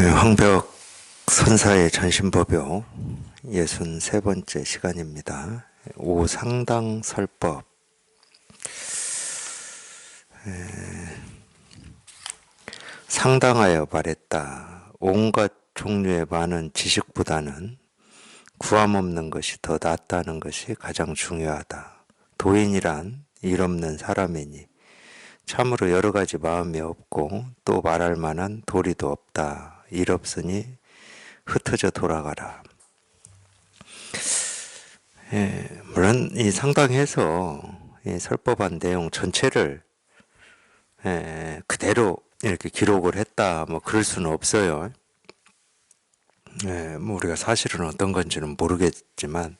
황벽 선사의 전신법요 63번째 시간입니다. 오상당설법. 상당하여 말했다. 온갖 종류의 많은 지식보다는 구함 없는 것이 더 낫다는 것이 가장 중요하다. 도인이란 일 없는 사람이니 참으로 여러 가지 마음이 없고 또 말할 만한 도리도 없다. 일 없으니 흩어져 돌아가라. 물론 이 상당해서 이 설법한 내용 전체를 그대로 이렇게 기록을 했다 뭐 그럴 수는 없어요. 뭐 우리가 사실은 어떤 건지는 모르겠지만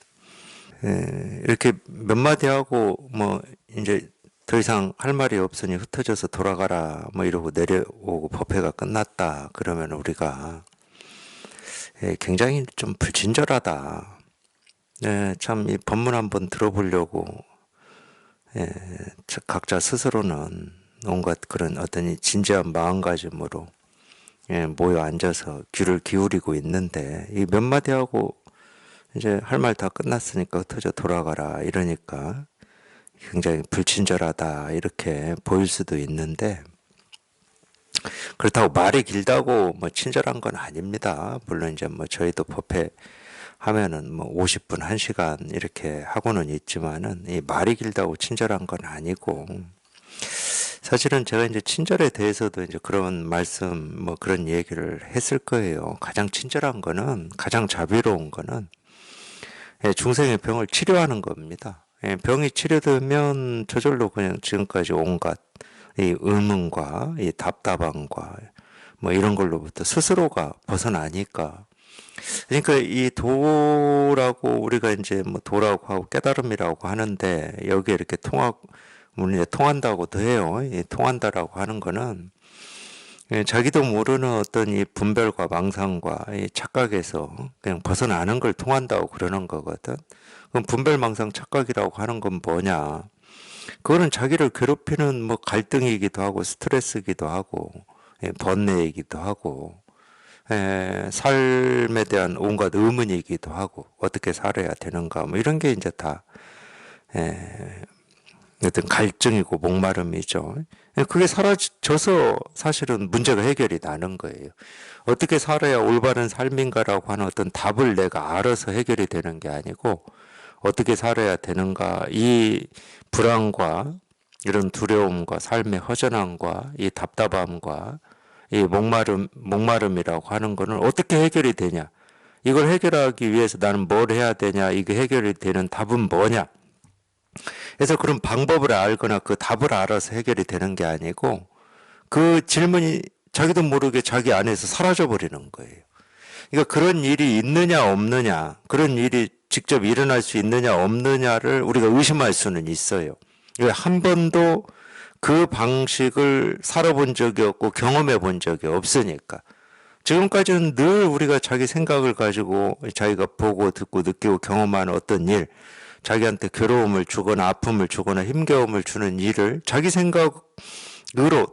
이렇게 몇 마디 하고 뭐 이제 더 이상 할 말이 없으니 흩어져서 돌아가라 뭐 이러고 내려오고 법회가 끝났다 그러면 우리가 굉장히 좀 불친절하다. 참 이 법문 한번 들어보려고 각자 스스로는 온갖 그런 어떤 이 진지한 마음가짐으로 모여 앉아서 귀를 기울이고 있는데 이 몇 마디 하고 이제 할 말 다 끝났으니까 흩어져 돌아가라 이러니까 굉장히 불친절하다 이렇게 보일 수도 있는데, 그렇다고 말이 길다고 뭐 친절한 건 아닙니다. 물론 이제 뭐 저희도 법회 하면은 뭐 50분 1시간 이렇게 하고는 있지만은 이 말이 길다고 친절한 건 아니고, 사실은 제가 이제 친절에 대해서도 이제 그런 말씀 뭐 그런 얘기를 했을 거예요. 가장 친절한 거는, 가장 자비로운 거는 중생의 병을 치료하는 겁니다. 병이 치료되면 저절로 그냥 지금까지 온갖 이 의문과 이 답답함과 뭐 이런 걸로부터 스스로가 벗어나니까. 그러니까 이 도라고 우리가 이제 뭐 도라고 하고 깨달음이라고 하는데 여기에 이렇게 물론 통한다고도 해요. 이 통한다라고 하는 거는 자기도 모르는 어떤 이 분별과 망상과 이 착각에서 그냥 벗어나는 걸 통한다고 그러는 거거든. 그럼 분별, 망상, 착각이라고 하는 건 뭐냐? 그거는 자기를 괴롭히는 뭐 갈등이기도 하고 스트레스이기도 하고 번뇌이기도 하고 삶에 대한 온갖 의문이기도 하고 어떻게 살아야 되는가 뭐 이런 게 이제 다 어떤 갈증이고 목마름이죠. 그게 사라져서 사실은 문제가 해결이 나는 거예요. 어떻게 살아야 올바른 삶인가라고 하는 어떤 답을 내가 알아서 해결이 되는 게 아니고 어떻게 살아야 되는가, 이 불안과 이런 두려움과 삶의 허전함과 이 답답함과 이 목마름이라고 하는 거는 어떻게 해결이 되냐, 이걸 해결하기 위해서 나는 뭘 해야 되냐, 이게 해결이 되는 답은 뭐냐. 그래서 그런 방법을 알거나 그 답을 알아서 해결이 되는 게 아니고 그 질문이 자기도 모르게 자기 안에서 사라져 버리는 거예요. 그러니까 그런 일이 있느냐 없느냐, 그런 일이 직접 일어날 수 있느냐 없느냐를 우리가 의심할 수는 있어요. 한 번도 그 방식을 살아본 적이 없고 경험해 본 적이 없으니까. 지금까지는 늘 우리가 자기 생각을 가지고 자기가 보고 듣고 느끼고 경험하는 어떤 일, 자기한테 괴로움을 주거나 아픔을 주거나 힘겨움을 주는 일을 자기 생각으로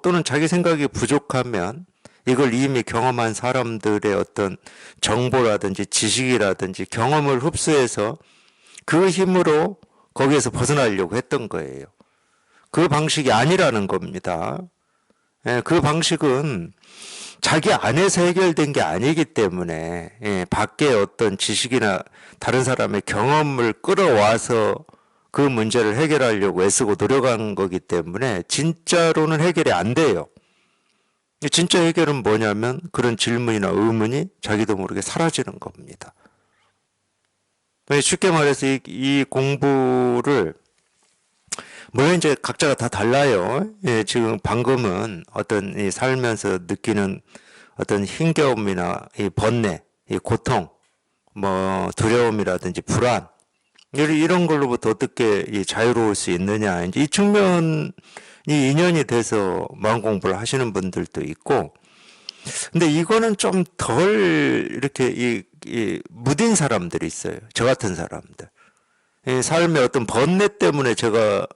또는 자기 생각이 부족하면 이걸 이미 경험한 사람들의 어떤 정보라든지 지식이라든지 경험을 흡수해서 그 힘으로 거기에서 벗어나려고 했던 거예요. 그 방식이 아니라는 겁니다. 그 방식은 자기 안에서 해결된 게 아니기 때문에 밖에 어떤 지식이나 다른 사람의 경험을 끌어와서 그 문제를 해결하려고 애쓰고 노력한 거기 때문에 진짜로는 해결이 안 돼요. 진짜 해결은 뭐냐면 그런 질문이나 의문이 자기도 모르게 사라지는 겁니다. 쉽게 말해서 이 공부를 물론 이제 각자가 다 달라요. 지금 방금은 어떤 이 살면서 느끼는 어떤 힘겨움이나 이 번뇌, 이 고통, 뭐 두려움이라든지 불안 이런 걸로부터 어떻게 이 자유로울 수 있느냐, 이제 이 측면이 인연이 돼서 마음 공부를 하시는 분들도 있고, 근데 이거는 좀 덜 이렇게 무딘 사람들이 있어요. 저 같은 사람들. 삶의 어떤 번뇌 때문에 제가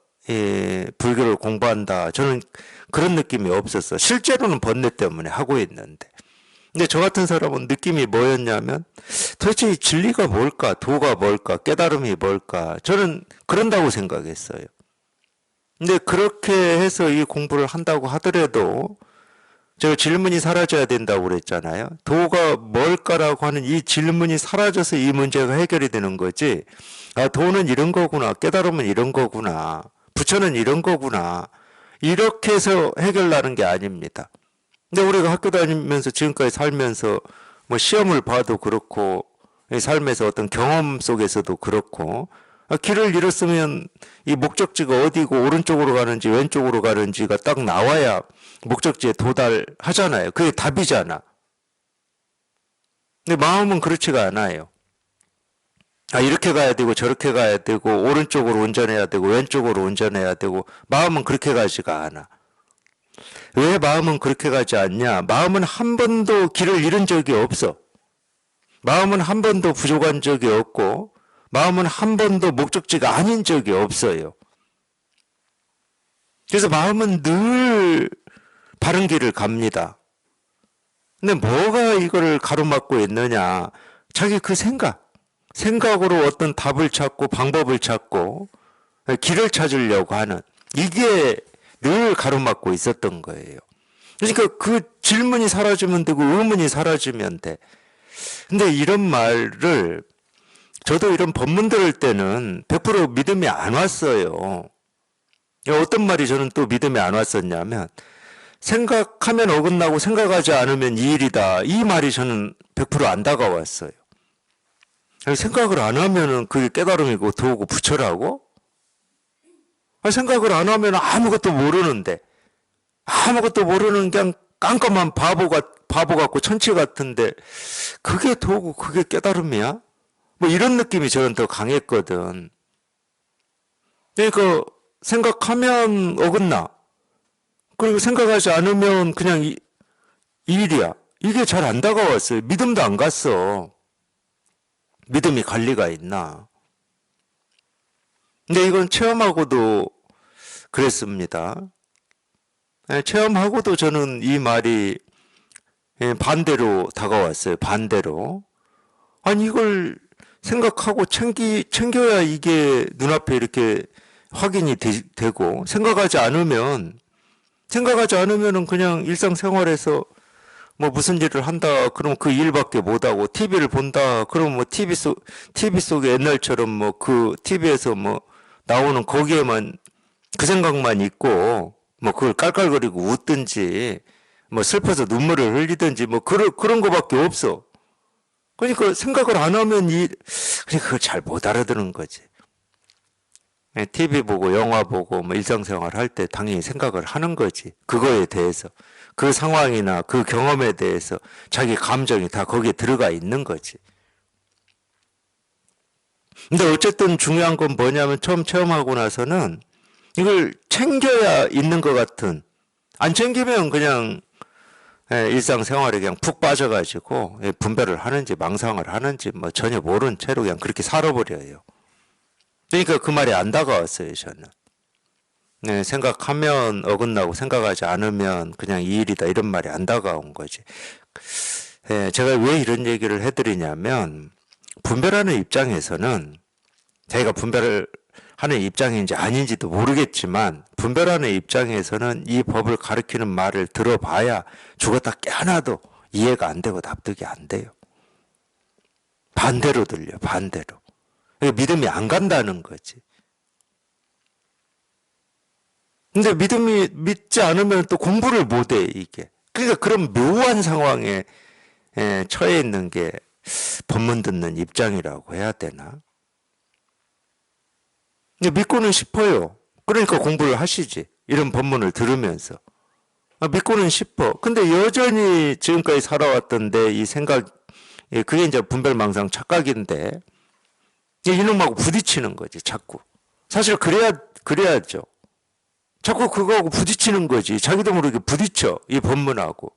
불교를 공부한다, 저는 그런 느낌이 없었어. 실제로는 번뇌 때문에 하고 있는데 근데 저 같은 사람은 느낌이 뭐였냐면 도대체 이 진리가 뭘까? 도가 뭘까? 깨달음이 뭘까? 저는 그런다고 생각했어요. 근데 그렇게 해서 이 공부를 한다고 하더라도 제가 질문이 사라져야 된다고 그랬잖아요. 도가 뭘까라고 하는 이 질문이 사라져서 이 문제가 해결이 되는 거지. 아, 도는 이런 거구나. 깨달음은 이런 거구나. 부처는 이런 거구나. 이렇게 해서 해결나는 게 아닙니다. 근데 우리가 학교 다니면서 지금까지 살면서 뭐 시험을 봐도 그렇고 삶에서 어떤 경험 속에서도 그렇고 길을 잃었으면 이 목적지가 어디고 오른쪽으로 가는지 왼쪽으로 가는지가 딱 나와야 목적지에 도달하잖아요. 그게 답이잖아. 근데 마음은 그렇지가 않아요. 아, 이렇게 가야 되고 저렇게 가야 되고 오른쪽으로 운전해야 되고 왼쪽으로 운전해야 되고 마음은 그렇게 가지가 않아. 왜 마음은 그렇게 가지 않냐? 마음은 한 번도 길을 잃은 적이 없어. 마음은 한 번도 부족한 적이 없고 마음은 한 번도 목적지가 아닌 적이 없어요. 그래서 마음은 늘 바른 길을 갑니다. 근데 뭐가 이거를 가로막고 있느냐? 자기 그 생각으로 어떤 답을 찾고 방법을 찾고 길을 찾으려고 하는 이게 늘 가로막고 있었던 거예요. 그러니까 그 질문이 사라지면 되고 의문이 사라지면 돼. 근데 이런 말을 저도 이런 법문 들을 때는 100% 믿음이 안 왔어요. 어떤 말이 저는 또 믿음이 안 왔었냐면 생각하면 어긋나고 생각하지 않으면 이 일이다. 이 말이 저는 100%안 다가왔어요. 생각을 안 하면은 그게 깨달음이고 도고 부처라고? 생각을 안 하면 아무것도 모르는데 아무것도 모르는 그냥 깜깜한 바보 같고 천치 같은데 그게 도고 그게 깨달음이야? 뭐 이런 느낌이 저는 더 강했거든. 그러니까 생각하면 어긋나. 그리고 생각하지 않으면 그냥 이 일이야. 이게 잘 안 다가왔어요. 믿음도 안 갔어. 믿음이 갈 리가 있나. 근데 이건 체험하고도 그랬습니다. 체험하고도 저는 이 말이 반대로 다가왔어요. 반대로. 아니 이걸 생각하고 챙겨야 이게 눈앞에 이렇게 확인이 되고 생각하지 않으면은 그냥 일상생활에서 뭐 무슨 일을 한다 그러면 그 일밖에 못하고 TV를 본다 그러면 뭐 TV 속에 옛날처럼 뭐 그 TV에서 뭐 나오는 거기에만 그 생각만 있고 뭐 그걸 깔깔거리고 웃든지 뭐 슬퍼서 눈물을 흘리든지 뭐 그런 거밖에 없어. 그러니까 생각을 안 하면 그냥 그걸 잘 못 알아듣는 거지. TV 보고 영화 보고 뭐 일상생활 할 때 당연히 생각을 하는 거지. 그거에 대해서. 그 상황이나 그 경험에 대해서 자기 감정이 다 거기에 들어가 있는 거지. 근데 어쨌든 중요한 건 뭐냐면 처음 체험하고 나서는 이걸 챙겨야 있는 것 같은, 안 챙기면 그냥 일상생활에 그냥 푹 빠져가지고 분별을 하는지 망상을 하는지 뭐 전혀 모르는 채로 그냥 그렇게 살아버려요. 그러니까 그 말이 안 다가왔어요, 저는. 네, 생각하면 어긋나고 생각하지 않으면 그냥 이 일이다 이런 말이 안 다가온 거지. 제가 왜 이런 얘기를 해드리냐면 분별하는 입장에서는 자기가 분별을 하는 입장인지 아닌지도 모르겠지만 분별하는 입장에서는 이 법을 가르치는 말을 들어봐야 죽었다 깨어나도 이해가 안 되고 납득이 안 돼요. 반대로 들려, 반대로. 믿음이 안 간다는 거지. 근데 믿지 않으면 또 공부를 못 해, 이게. 그러니까 그런 묘한 상황에 처해 있는 게 법문 듣는 입장이라고 해야 되나? 근데 믿고는 싶어요. 그러니까 공부를 하시지. 이런 법문을 들으면서. 믿고는 싶어. 근데 여전히 지금까지 살아왔던데 이 생각, 그게 이제 분별망상 착각인데, 이놈하고 부딪히는 거지, 자꾸. 사실 그래야죠. 자꾸 그거하고 부딪히는 거지. 자기도 모르게 부딪혀. 이 법문하고.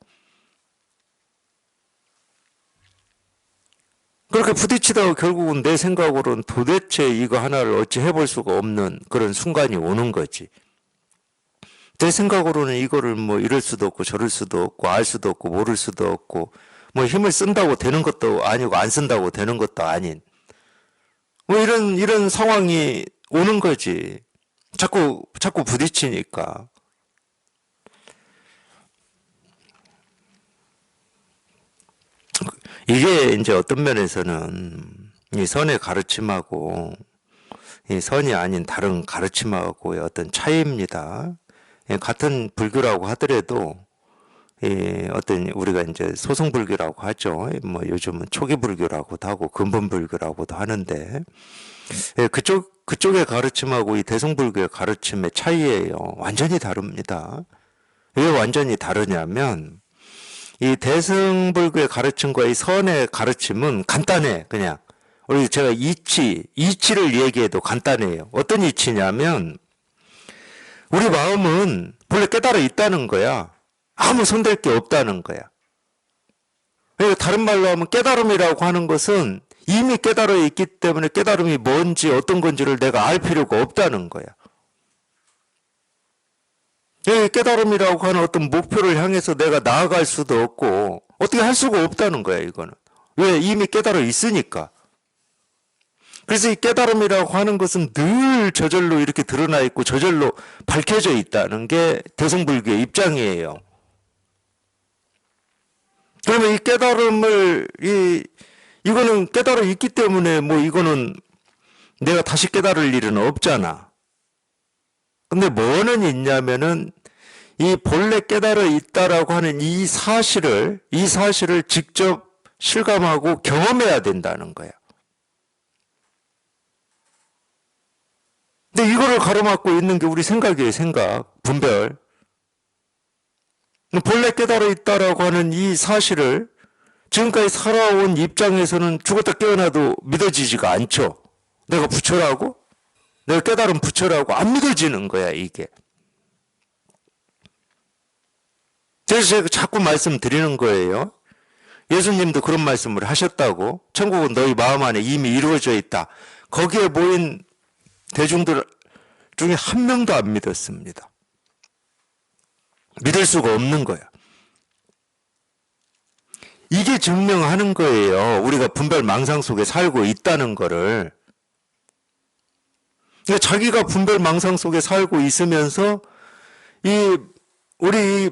그렇게 부딪히다가 결국은 내 생각으로는 도대체 이거 하나를 어찌 해볼 수가 없는 그런 순간이 오는 거지. 내 생각으로는 이거를 뭐 이럴 수도 없고 저럴 수도 없고 알 수도 없고 모를 수도 없고 뭐 힘을 쓴다고 되는 것도 아니고 안 쓴다고 되는 것도 아닌 뭐 이런 상황이 오는 거지. 자꾸 부딪히니까. 이게 이제 어떤 면에서는 이 선의 가르침하고 이 선이 아닌 다른 가르침하고의 어떤 차이입니다. 같은 불교라고 하더라도 어떤 우리가 이제 소승불교라고 하죠. 뭐 요즘은 초기 불교라고도 하고 근본 불교라고도 하는데 그쪽의 가르침하고 이 대승불교의 가르침의 차이예요. 완전히 다릅니다. 왜 완전히 다르냐면 이 대승불교의 가르침과 이 선의 가르침은 간단해. 그냥 우리 제가 이치를 얘기해도 간단해요. 어떤 이치냐면 우리 마음은 본래 깨달아 있다는 거야. 아무 손댈 게 없다는 거야. 다른 말로 하면 깨달음이라고 하는 것은 이미 깨달아 있기 때문에 깨달음이 뭔지 어떤 건지를 내가 알 필요가 없다는 거야. 깨달음이라고 하는 어떤 목표를 향해서 내가 나아갈 수도 없고 어떻게 할 수가 없다는 거야, 이거는. 왜? 이미 깨달아 있으니까. 그래서 이 깨달음이라고 하는 것은 늘 저절로 이렇게 드러나 있고 저절로 밝혀져 있다는 게 대승불교의 입장이에요. 그러면 이 깨달음을 이거는 깨달아 있기 때문에 뭐 이거는 내가 다시 깨달을 일은 없잖아. 근데 뭐는 있냐면은 이 본래 깨달아 있다라고 하는 이 사실을 직접 실감하고 경험해야 된다는 거야. 근데 이거를 가로막고 있는 게 우리 생각이에요, 생각, 분별. 본래 깨달아 있다라고 하는 이 사실을 지금까지 살아온 입장에서는 죽었다 깨어나도 믿어지지가 않죠. 내가 부처라고? 내가 깨달은 부처라고 안 믿어지는 거야, 이게. 그래서 제가 자꾸 말씀드리는 거예요. 예수님도 그런 말씀을 하셨다고. 천국은 너희 마음 안에 이미 이루어져 있다. 거기에 모인 대중들 중에 한 명도 안 믿었습니다. 믿을 수가 없는 거야. 이게 증명하는 거예요. 우리가 분별 망상 속에 살고 있다는 거를. 그러니까 자기가 분별 망상 속에 살고 있으면서 우리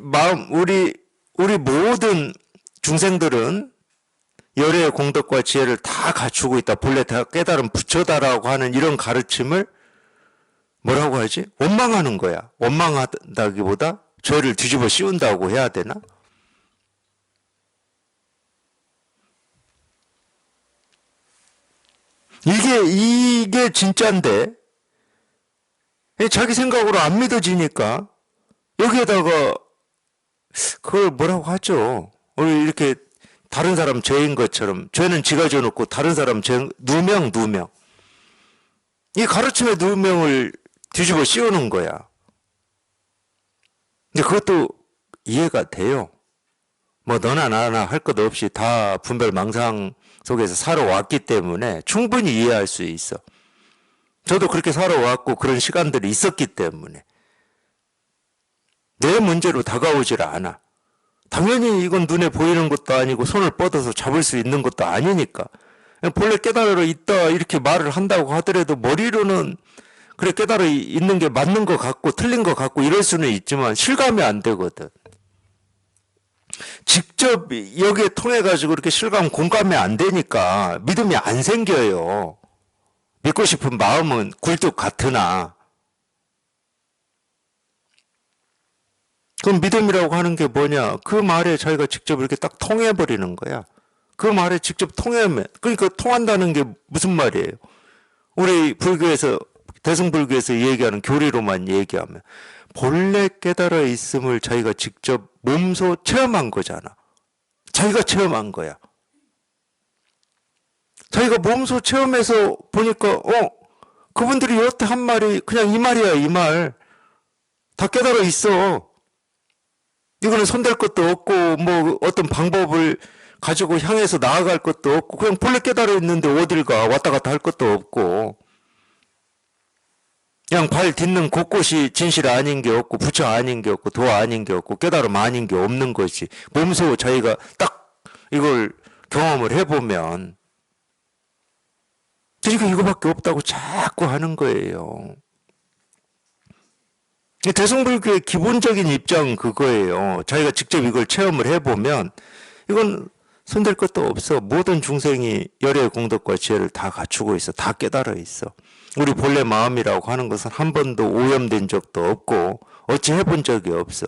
모든 중생들은 열애의 공덕과 지혜를 다 갖추고 있다. 본래 다 깨달은 부처다라고 하는 이런 가르침을 뭐라고 하지? 원망하는 거야. 원망한다기보다 죄를 뒤집어 씌운다고 해야 되나? 이게 진짜인데 자기 생각으로 안 믿어지니까 여기에다가 그걸 뭐라고 하죠? 우리 이렇게 다른 사람 죄인 것처럼 죄는 지가 져놓고 다른 사람 죄 누명 이 가르침의 누명을 뒤집어 씌우는 거야. 근데 그것도 이해가 돼요. 뭐 너나 나나 할 것 없이 다 분별 망상 속에서 살아왔기 때문에 충분히 이해할 수 있어. 저도 그렇게 살아왔고 그런 시간들이 있었기 때문에 내 문제로 다가오질 않아. 당연히 이건 눈에 보이는 것도 아니고 손을 뻗어서 잡을 수 있는 것도 아니니까. 본래 깨달아 있다 이렇게 말을 한다고 하더라도 머리로는 그래 깨달아 있는 게 맞는 것 같고 틀린 것 같고 이럴 수는 있지만 실감이 안 되거든. 직접 여기에 통해 가지고 이렇게 실감 공감이 안 되니까 믿음이 안 생겨요. 믿고 싶은 마음은 굴뚝 같으나 그럼 믿음이라고 하는 게 뭐냐? 그 말에 자기가 직접 이렇게 딱 통해버리는 거야. 그 말에 직접 통하면 그러니까 통한다는 게 무슨 말이에요? 우리 불교에서 대승불교에서 얘기하는 교리로만 얘기하면 본래 깨달아 있음을 자기가 직접 몸소 체험한 거잖아. 자기가 체험한 거야. 자기가 몸소 체험해서 보니까 그분들이 여태 한 말이 그냥 이 말이야, 이 말. 다 깨달아 있어. 이거는 손댈 것도 없고 뭐 어떤 방법을 가지고 향해서 나아갈 것도 없고 그냥 본래 깨달아 있는데 어딜 가 왔다 갔다 할 것도 없고 그냥 발 딛는 곳곳이 진실 아닌 게 없고 부처 아닌 게 없고 도 아닌 게 없고 깨달음 아닌 게 없는 것이 몸소 자기가 딱 이걸 경험을 해보면. 그러니까 이거밖에 없다고 자꾸 하는 거예요. 대승불교의 기본적인 입장은 그거예요. 자기가 직접 이걸 체험을 해보면 이건 손댈 것도 없어. 모든 중생이 열의 공덕과 지혜를 다 갖추고 있어. 다 깨달아 있어. 우리 본래 마음이라고 하는 것은 한 번도 오염된 적도 없고 어찌 해본 적이 없어.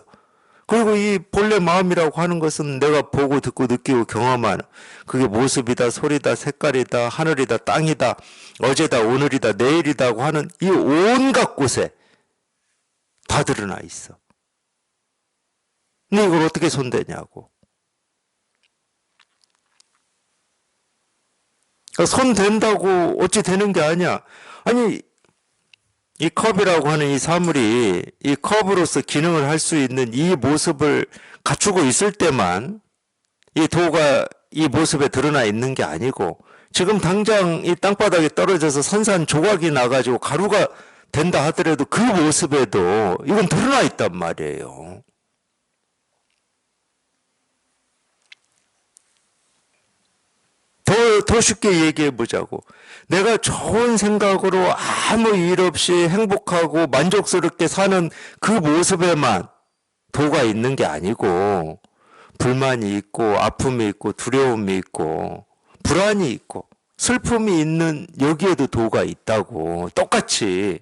그리고 이 본래 마음이라고 하는 것은 내가 보고 듣고 느끼고 경험하는 그게 모습이다, 소리다, 색깔이다, 하늘이다, 땅이다, 어제다, 오늘이다, 내일이다고 하는 이 온갖 곳에 다 드러나 있어. 근데 이걸 어떻게 손대냐고. 손 댄다고 어찌 되는 게 아니야. 아니, 이 컵이라고 하는 이 사물이 이 컵으로서 기능을 할 수 있는 이 모습을 갖추고 있을 때만 이 도가 이 모습에 드러나 있는 게 아니고 지금 당장 이 땅바닥에 떨어져서 산산조각이 나가지고 가루가 된다 하더라도 그 모습에도 이건 드러나 있단 말이에요. 더 쉽게 얘기해 보자고. 내가 좋은 생각으로 아무 일 없이 행복하고 만족스럽게 사는 그 모습에만 도가 있는 게 아니고 불만이 있고 아픔이 있고 두려움이 있고 불안이 있고 슬픔이 있는 여기에도 도가 있다고. 똑같이.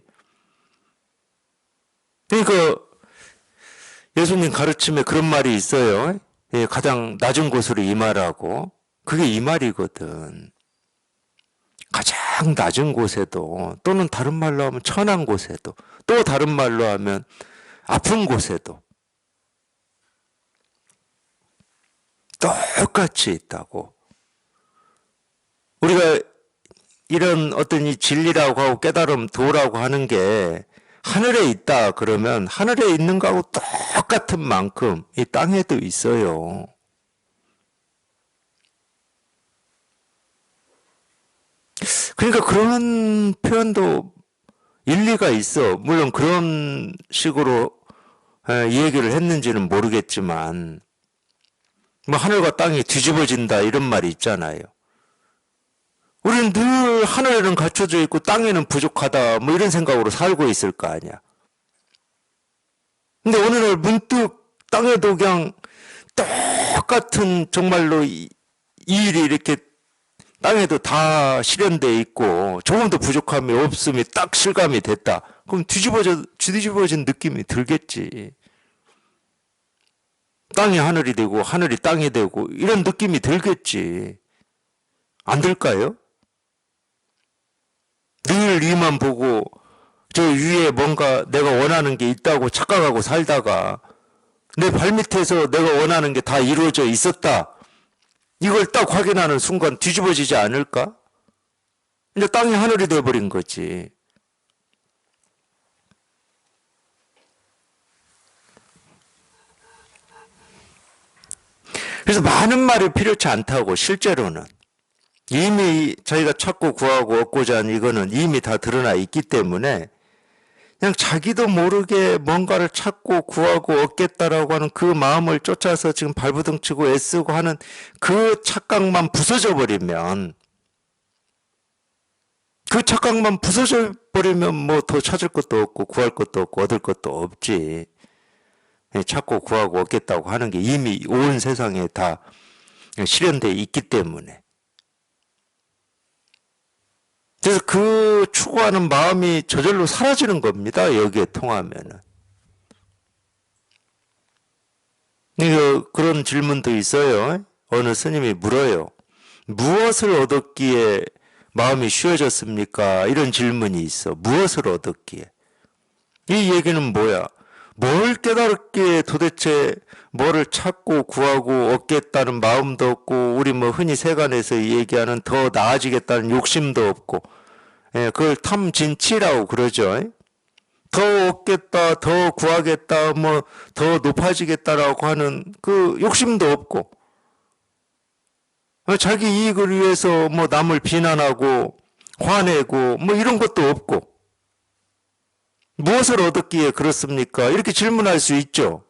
그러니까 예수님 가르침에 그런 말이 있어요. 가장 낮은 곳으로 임하라고. 그게 이 말이거든. 가장 낮은 곳에도, 또는 다른 말로 하면 천한 곳에도, 또 다른 말로 하면 아픈 곳에도 똑같이 있다고. 우리가 이런 어떤 이 진리라고 하고 깨달음, 도라고 하는 게 하늘에 있다 그러면 하늘에 있는 거하고 똑같은 만큼 이 땅에도 있어요. 그러니까 그런 표현도 일리가 있어. 물론 그런 식으로 이 얘기를 했는지는 모르겠지만 뭐 하늘과 땅이 뒤집어진다 이런 말이 있잖아요. 우리는 늘 하늘에는 갖춰져 있고 땅에는 부족하다 뭐 이런 생각으로 살고 있을 거 아니야. 근데 어느 날 문득 땅에도 그냥 똑같은 정말로 이 일이 이렇게 땅에도 다 실현되어 있고 조금도 부족함이 없음이 딱 실감이 됐다. 그럼 뒤집어진 느낌이 들겠지. 땅이 하늘이 되고 하늘이 땅이 되고 이런 느낌이 들겠지. 안 들까요? 늘 위만 보고 저 위에 뭔가 내가 원하는 게 있다고 착각하고 살다가 내 발밑에서 내가 원하는 게 다 이루어져 있었다. 이걸 딱 확인하는 순간 뒤집어지지 않을까? 이제 땅이 하늘이 되어버린 거지. 그래서 많은 말이 필요치 않다고. 실제로는 이미 저희가 찾고 구하고 얻고자 하는 이거는 이미 다 드러나 있기 때문에 그냥 자기도 모르게 뭔가를 찾고 구하고 얻겠다라고 하는 그 마음을 쫓아서 지금 발부둥치고 애쓰고 하는 그 착각만 부서져 버리면, 그 착각만 부서져 버리면 뭐 더 찾을 것도 없고 구할 것도 없고 얻을 것도 없지. 찾고 구하고 얻겠다고 하는 게 이미 온 세상에 다 실현되어 있기 때문에. 그래서 그 추구하는 마음이 저절로 사라지는 겁니다. 여기에 통하면은. 그런 질문도 있어요. 어느 스님이 물어요. 무엇을 얻었기에 마음이 쉬워졌습니까? 이런 질문이 있어. 무엇을 얻었기에? 이 얘기는 뭐야? 뭘 깨달았기에 도대체 뭐를 찾고 구하고 얻겠다는 마음도 없고, 우리 뭐 흔히 세간에서 얘기하는 더 나아지겠다는 욕심도 없고, 그걸 탐진치라고 그러죠. 더 얻겠다, 더 구하겠다, 뭐 더 높아지겠다라고 하는 그 욕심도 없고, 자기 이익을 위해서 뭐 남을 비난하고 화내고 뭐 이런 것도 없고, 무엇을 얻었기에 그렇습니까? 이렇게 질문할 수 있죠.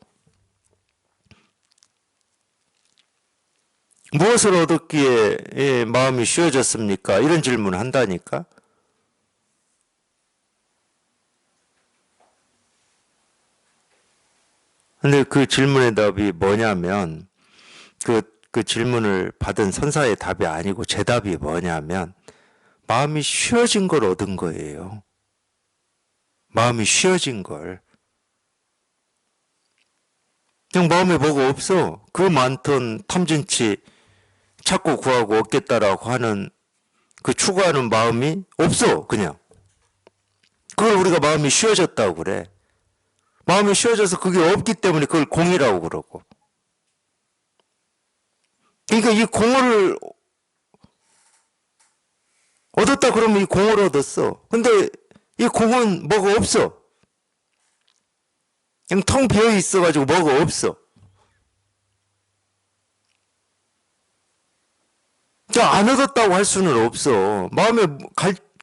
무엇을 얻었기에 마음이 쉬워졌습니까? 이런 질문을 한다니까. 근데 그 질문의 답이 뭐냐면, 그 질문을 받은 선사의 답이 아니고 제 답이 뭐냐면, 마음이 쉬워진 걸 얻은 거예요. 마음이 쉬워진 걸. 그냥 마음에 뭐가 없어. 그 많던 탐진치 찾고 구하고 얻겠다라고 하는 그 추구하는 마음이 없어, 그냥. 그걸 우리가 마음이 쉬워졌다고 그래. 마음이 쉬워져서 그게 없기 때문에 그걸 공이라고 그러고. 그러니까 이 공을 얻었다 그러면 이 공을 얻었어. 근데 이 공은 뭐가 없어. 그냥 텅 비어 있어가지고 뭐가 없어. 안 얻었다고 할 수는 없어. 마음에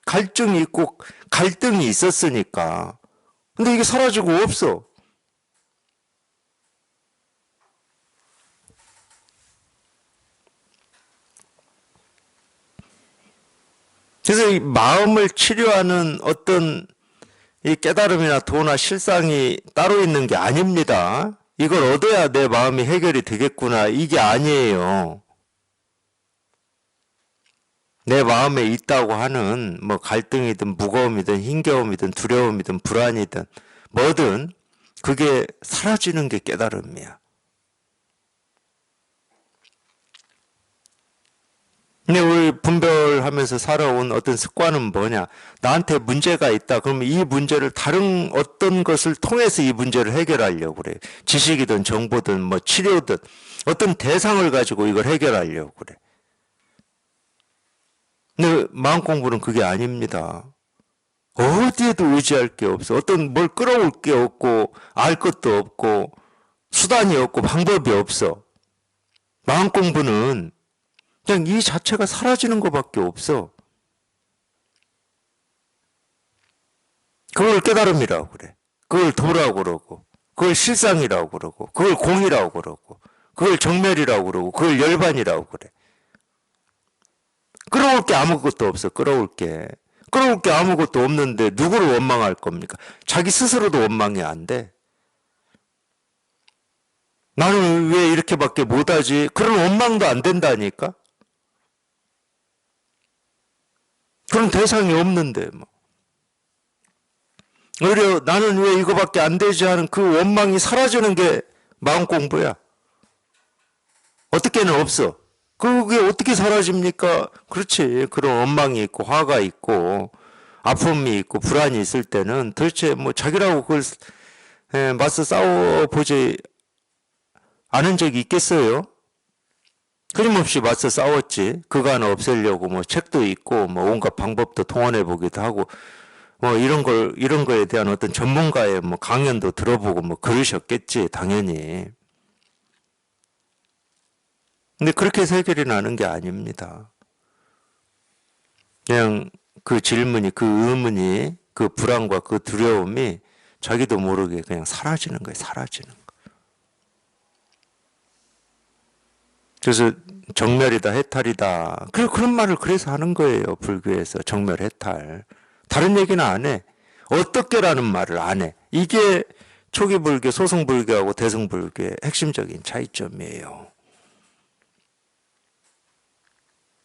갈증이 있고 갈등이 있었으니까. 근데 이게 사라지고 없어. 그래서 이 마음을 치료하는 어떤 이 깨달음이나 도나 실상이 따로 있는 게 아닙니다. 이걸 얻어야 내 마음이 해결이 되겠구나. 이게 아니에요. 내 마음에 있다고 하는 뭐 갈등이든 무거움이든 힘겨움이든 두려움이든 불안이든 뭐든 그게 사라지는 게 깨달음이야. 근데 우리 분별하면서 살아온 어떤 습관은 뭐냐? 나한테 문제가 있다. 그러면 이 문제를 다른 어떤 것을 통해서 이 문제를 해결하려고 그래. 지식이든 정보든 뭐 치료든 어떤 대상을 가지고 이걸 해결하려고 그래. 근데 마음 공부는 그게 아닙니다. 어디에도 의지할 게 없어. 어떤 뭘 끌어올 게 없고 알 것도 없고 수단이 없고 방법이 없어. 마음 공부는 그냥 이 자체가 사라지는 것밖에 없어. 그걸 깨달음이라고 그래. 그걸 도라고 그러고, 그걸 실상이라고 그러고, 그걸 공이라고 그러고, 그걸 정멸이라고 그러고, 그걸 열반이라고 그래. 끌어올 게 아무것도 없어. 끌어올 게. 끌어올 게 아무것도 없는데 누구를 원망할 겁니까? 자기 스스로도 원망이 안 돼. 나는 왜 이렇게밖에 못하지? 그런 원망도 안 된다니까? 그런 대상이 없는데 뭐. 오히려 나는 왜 이거밖에 안 되지 하는 그 원망이 사라지는 게 마음 공부야. 어떻게는 없어. 그게 어떻게 사라집니까? 그렇지. 그런 원망이 있고 화가 있고 아픔이 있고 불안이 있을 때는 도대체 뭐 자기라고 그걸 맞서 싸워보지 않은 적이 있겠어요? 끊임없이 맞서 싸웠지. 그간 없애려고 뭐 책도 읽고 뭐 온갖 방법도 동원해 보기도 하고 뭐 이런 거에 대한 어떤 전문가의 뭐 강연도 들어보고 뭐 그러셨겠지, 당연히. 근데 그렇게 해서 해결이 나는 게 아닙니다. 그냥 그 질문이, 그 의문이, 그 불안과 그 두려움이 자기도 모르게 그냥 사라지는 거예요, 사라지는 거. 그래서 정멸이다, 해탈이다. 그런 말을 그래서 하는 거예요, 불교에서. 정멸, 해탈. 다른 얘기는 안 해. 어떻게라는 말을 안 해. 이게 초기 불교, 소승 불교하고 대승 불교의 핵심적인 차이점이에요.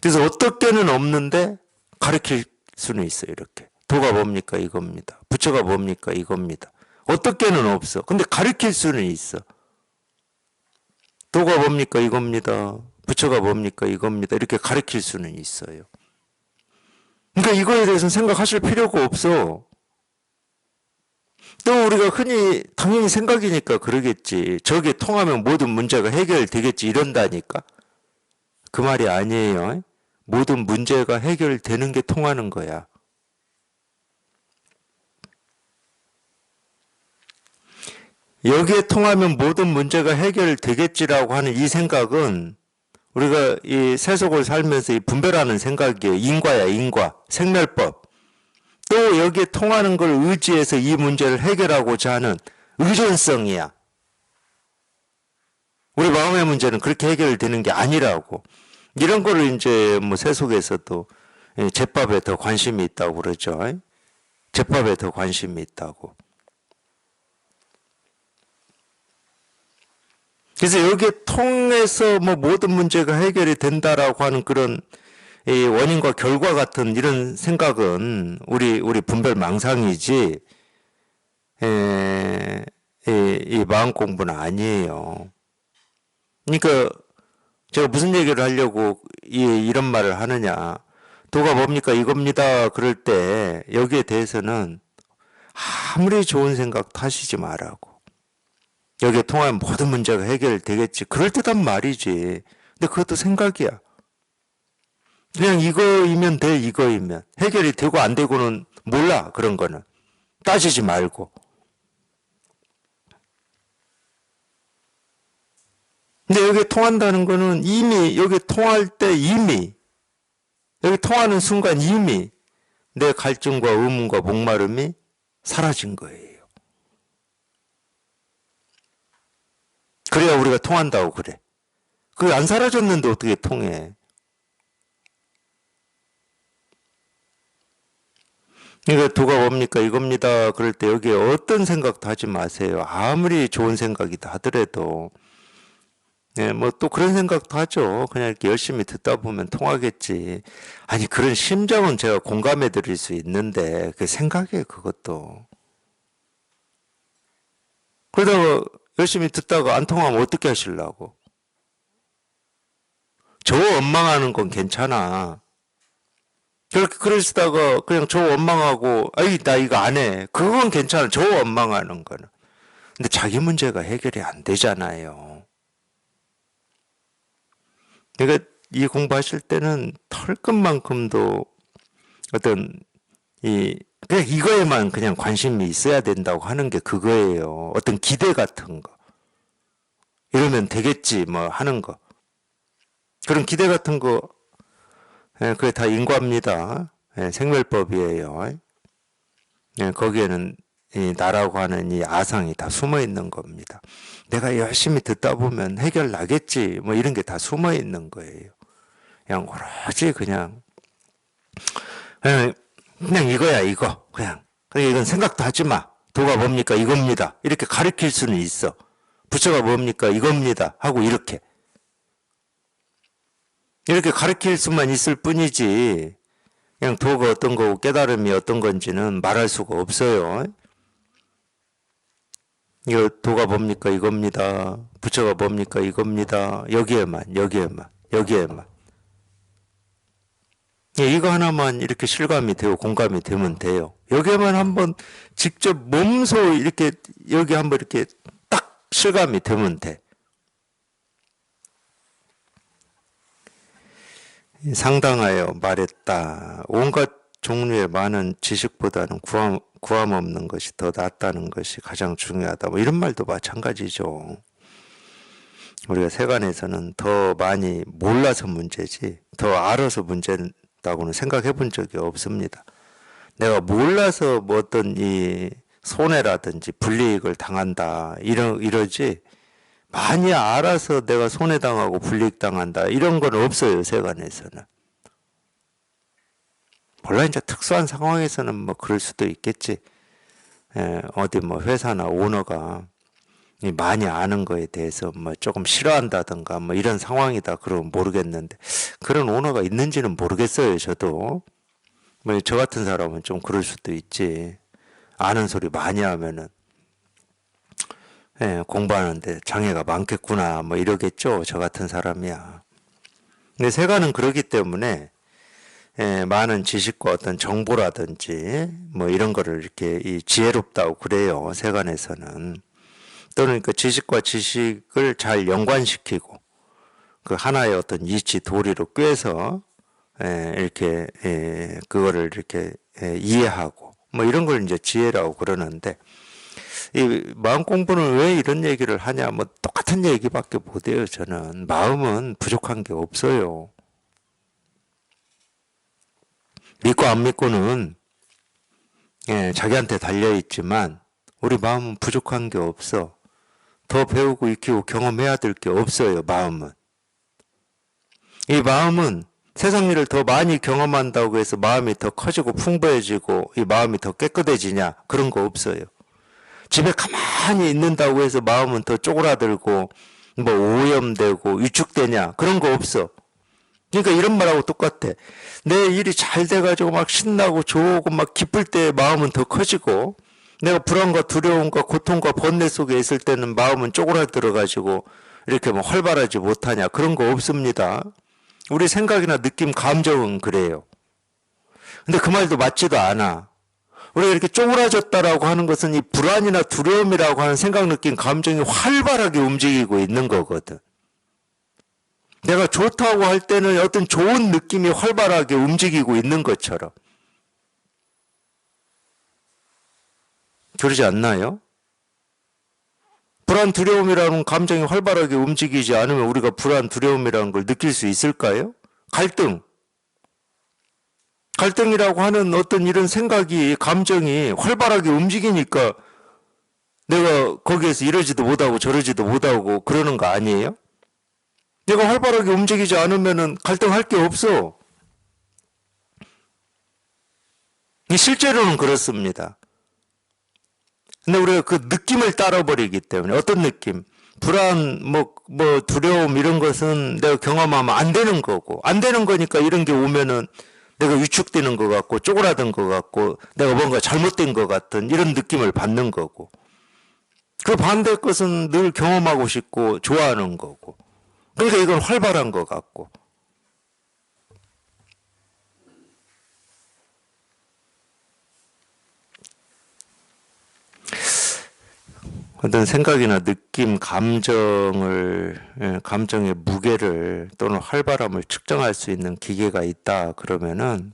그래서 어떻게는 없는데 가르칠 수는 있어요, 이렇게. 도가 뭡니까? 이겁니다. 부처가 뭡니까? 이겁니다. 어떻게는 없어. 근데 가르칠 수는 있어. 도가 뭡니까? 이겁니다. 부처가 뭡니까? 이겁니다. 이렇게 가르칠 수는 있어요. 그러니까 이거에 대해서는 생각하실 필요가 없어. 또 우리가 흔히 당연히 생각이니까 그러겠지. 저게 통하면 모든 문제가 해결되겠지 이런다니까. 그 말이 아니에요. 모든 문제가 해결되는 게 통하는 거야. 여기에 통하면 모든 문제가 해결되겠지라고 하는 이 생각은 우리가 이 세속을 살면서 이 분별하는 생각이에요. 인과야, 인과. 생멸법. 또 여기에 통하는 걸 의지해서 이 문제를 해결하고자 하는 의존성이야. 우리 마음의 문제는 그렇게 해결되는 게 아니라고. 이런 거를 이제 뭐 세속에서도 제법에 더 관심이 있다고 그러죠. 제법에 더 관심이 있다고. 그래서 여기에 통해서 뭐 모든 문제가 해결이 된다라고 하는 그런 이 원인과 결과 같은 이런 생각은 우리 분별 망상이지, 이 마음 공부는 아니에요. 그러니까 제가 무슨 얘기를 하려고 이런 말을 하느냐. 도가 뭡니까? 이겁니다. 그럴 때 여기에 대해서는 아무리 좋은 생각도 하시지 말라고. 여기에 통하면 모든 문제가 해결되겠지. 그럴듯한 말이지. 근데 그것도 생각이야. 그냥 이거이면 돼, 이거이면. 해결이 되고 안 되고는 몰라, 그런 거는. 따지지 말고. 근데 여기 통한다는 거는 이미, 여기 통할 때 이미, 여기 통하는 순간 이미 내 갈증과 의문과 목마름이 사라진 거예요. 그래야 우리가 통한다고 그래. 그게 안 사라졌는데 어떻게 통해? 그러니까 도가 뭡니까? 이겁니다. 그럴 때 여기에 어떤 생각도 하지 마세요. 아무리 좋은 생각이다 하더라도. 네, 뭐 또 그런 생각도 하죠. 그냥 이렇게 열심히 듣다 보면 통하겠지. 아니, 그런 심정은 제가 공감해 드릴 수 있는데, 그 생각이에요, 그것도. 그러다가 열심히 듣다가 안 통하면 어떻게 하시려고? 저 원망하는 건 괜찮아. 그렇게 그러시다가 그냥 저 원망하고, 아이, 나 이거 안 해. 그건 괜찮아. 저 원망하는 거는. 근데 자기 문제가 해결이 안 되잖아요. 그러니까 이 공부하실 때는 털끝만큼도 어떤 그냥 이거에만 그냥 관심이 있어야 된다고 하는 게 그거예요. 어떤 기대 같은 거. 이러면 되겠지, 뭐 하는 거. 그런 기대 같은 거, 그게 다 인과입니다. 생멸법이에요. 거기에는 이 나라고 하는 이 아상이 다 숨어 있는 겁니다. 내가 열심히 듣다 보면 해결 나겠지, 뭐 이런 게 다 숨어 있는 거예요. 그냥 오로지 그냥 이거야, 이거. 그냥. 그러니까 이건 생각도 하지 마. 도가 뭡니까? 이겁니다. 이렇게 가르칠 수는 있어. 부처가 뭡니까? 이겁니다. 하고 이렇게. 이렇게 가르칠 수만 있을 뿐이지, 그냥 도가 어떤 거고 깨달음이 어떤 건지는 말할 수가 없어요. 이거 도가 뭡니까? 이겁니다. 부처가 뭡니까? 이겁니다. 여기에만. 이거 하나만 이렇게 실감이 되고 공감이 되면 돼요. 여기에만 한번 직접 몸소 이렇게 여기 한번 이렇게 딱 실감이 되면 돼. 상당하여 말했다. 온갖 종류의 많은 지식보다는 구함 없는 것이 더 낫다는 것이 가장 중요하다. 뭐 이런 말도 마찬가지죠. 우리가 세간에서는 더 많이 몰라서 문제지 더 알아서 문제다고는 생각해 본 적이 없습니다. 내가 몰라서 뭐 어떤 이 손해라든지 불이익을 당한다 이러지, 많이 알아서 내가 손해당하고 불이익당한다 이런 건 없어요, 세간에서는. 몰라, 이제 특수한 상황에서는 뭐 그럴 수도 있겠지. 어디 뭐 회사나 오너가 많이 아는 거에 대해서 뭐 조금 싫어한다든가 뭐 이런 상황이다 그러면 모르겠는데, 그런 오너가 있는지는 모르겠어요, 저도. 뭐 저 같은 사람은 좀 그럴 수도 있지. 아는 소리 많이 하면은 공부하는데 장애가 많겠구나 뭐 이러겠죠, 저 같은 사람이야. 근데 세간은 그러기 때문에 많은 지식과 어떤 정보라든지 뭐 이런 거를 이렇게 지혜롭다고 그래요, 세간에서는. 또는 그 지식과 지식을 잘 연관시키고 그 하나의 어떤 이치 도리로 꿰서 이렇게 그거를 이렇게 이해하고 뭐 이런 걸 이제 지혜라고 그러는데, 이 마음 공부는 왜 이런 얘기를 하냐, 뭐 똑같은 얘기밖에 못해요. 저는 마음은 부족한 게 없어요. 믿고 안 믿고는 자기한테 달려 있지만 우리 마음은 부족한 게 없어. 더 배우고 익히고 경험해야 될 게 없어요, 마음은. 이 마음은 세상 일을 더 많이 경험한다고 해서 마음이 더 커지고 풍부해지고 이 마음이 더 깨끗해지냐? 그런 거 없어요. 집에 가만히 있는다고 해서 마음은 더 쪼그라들고 뭐 오염되고 위축되냐? 그런 거 없어. 그러니까 이런 말하고 똑같아. 내 일이 잘 돼가지고 막 신나고 좋고 막 기쁠 때 마음은 더 커지고 내가 불안과 두려움과 고통과 번뇌 속에 있을 때는 마음은 쪼그라들어가지고 이렇게 뭐 활발하지 못하냐? 그런 거 없습니다. 우리 생각이나 느낌, 감정은 그래요. 근데 그 말도 맞지도 않아. 우리가 이렇게 쪼그라졌다라고 하는 것은 이 불안이나 두려움이라고 하는 생각, 느낌, 감정이 활발하게 움직이고 있는 거거든. 내가 좋다고 할 때는 어떤 좋은 느낌이 활발하게 움직이고 있는 것처럼. 그러지 않나요? 불안, 두려움이라는 감정이 활발하게 움직이지 않으면 우리가 불안, 두려움이라는 걸 느낄 수 있을까요? 갈등이라고 하는 어떤 이런 생각이, 감정이 활발하게 움직이니까 내가 거기에서 이러지도 못하고 저러지도 못하고 그러는 거 아니에요? 내가 활발하게 움직이지 않으면 갈등할 게 없어. 실제로는 그렇습니다. 근데 우리가 그 느낌을 따라버리기 때문에 어떤 느낌? 불안, 두려움 이런 것은 내가 경험하면 안 되는 거고 안 되는 거니까 이런 게 오면은 내가 위축되는 것 같고 쪼그라든 것 같고 내가 뭔가 잘못된 것 같은 이런 느낌을 받는 거고 그 반대 것은 늘 경험하고 싶고 좋아하는 거고 그러니까 이건 활발한 것 같고 어떤 생각이나 느낌, 감정의 무게를 또는 활발함을 측정할 수 있는 기계가 있다 그러면은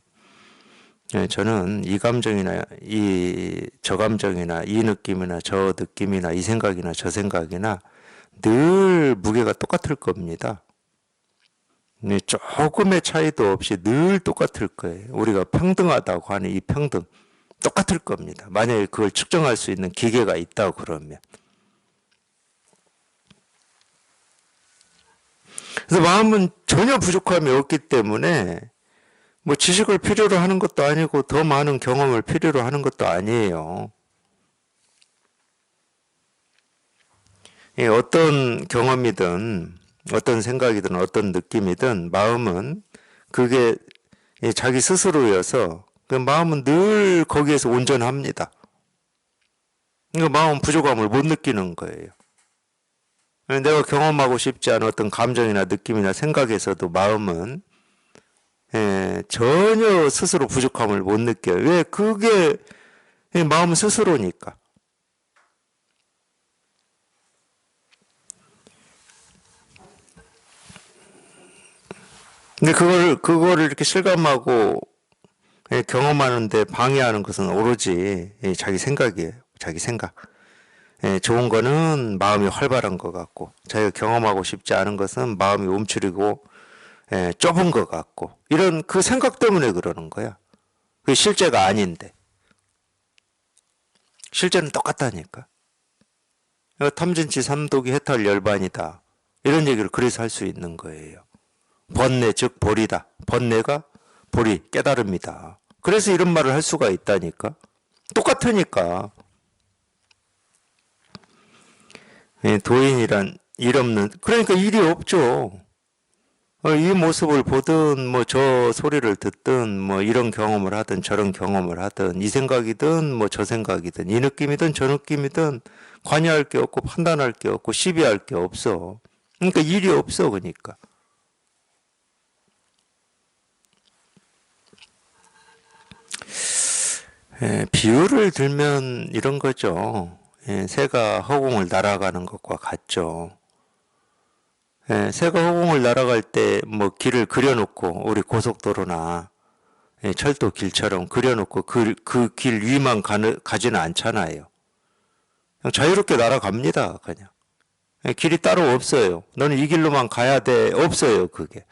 저는 이 감정이나 저 감정이나 이 느낌이나 저 느낌이나 이 생각이나 저 생각이나 늘 무게가 똑같을 겁니다. 조금의 차이도 없이 늘 똑같을 거예요. 우리가 평등하다고 하는 이 평등 똑같을 겁니다. 만약에 그걸 측정할 수 있는 기계가 있다고 그러면. 그래서 마음은 전혀 부족함이 없기 때문에 뭐 지식을 필요로 하는 것도 아니고 더 많은 경험을 필요로 하는 것도 아니에요. 어떤 경험이든 어떤 생각이든 어떤 느낌이든 마음은 그게 자기 스스로여서 그 마음은 늘 거기에서 온전합니다. 그러니까 마음은 부족함을 못 느끼는 거예요. 내가 경험하고 싶지 않은 어떤 감정이나 느낌이나 생각에서도 마음은 전혀 스스로 부족함을 못 느껴요. 왜? 그게 마음 스스로니까. 근데 그거를 이렇게 실감하고 경험하는데 방해하는 것은 오로지 자기 생각이에요. 자기 생각. 좋은 거는 마음이 활발한 것 같고, 자기가 경험하고 싶지 않은 것은 마음이 움츠리고, 좁은 것 같고, 이런 그 생각 때문에 그러는 거야. 그게 실제가 아닌데. 실제는 똑같다니까. 탐진치 삼독이 해탈 열반이다. 이런 얘기를 그래서 할 수 있는 거예요. 번뇌 즉 보리다. 번뇌가 보리, 깨달음이다. 그래서 이런 말을 할 수가 있다니까. 똑같으니까. 도인이란 일 없는, 그러니까 일이 없죠. 이 모습을 보든 뭐 저 소리를 듣든 뭐 이런 경험을 하든 저런 경험을 하든 이 생각이든 뭐 저 생각이든 이 느낌이든 저 느낌이든 관여할 게 없고 판단할 게 없고 시비할 게 없어. 그러니까 일이 없어. 그러니까. 비유를 들면 이런 거죠. 새가 허공을 날아가는 것과 같죠. 새가 허공을 날아갈 때 뭐 길을 그려놓고 우리 고속도로나 철도 길처럼 그려놓고 그 길 위만 가지는 않잖아요. 그냥 자유롭게 날아갑니다. 그냥. 길이 따로 없어요. 너는 이 길로만 가야 돼. 없어요. 그게.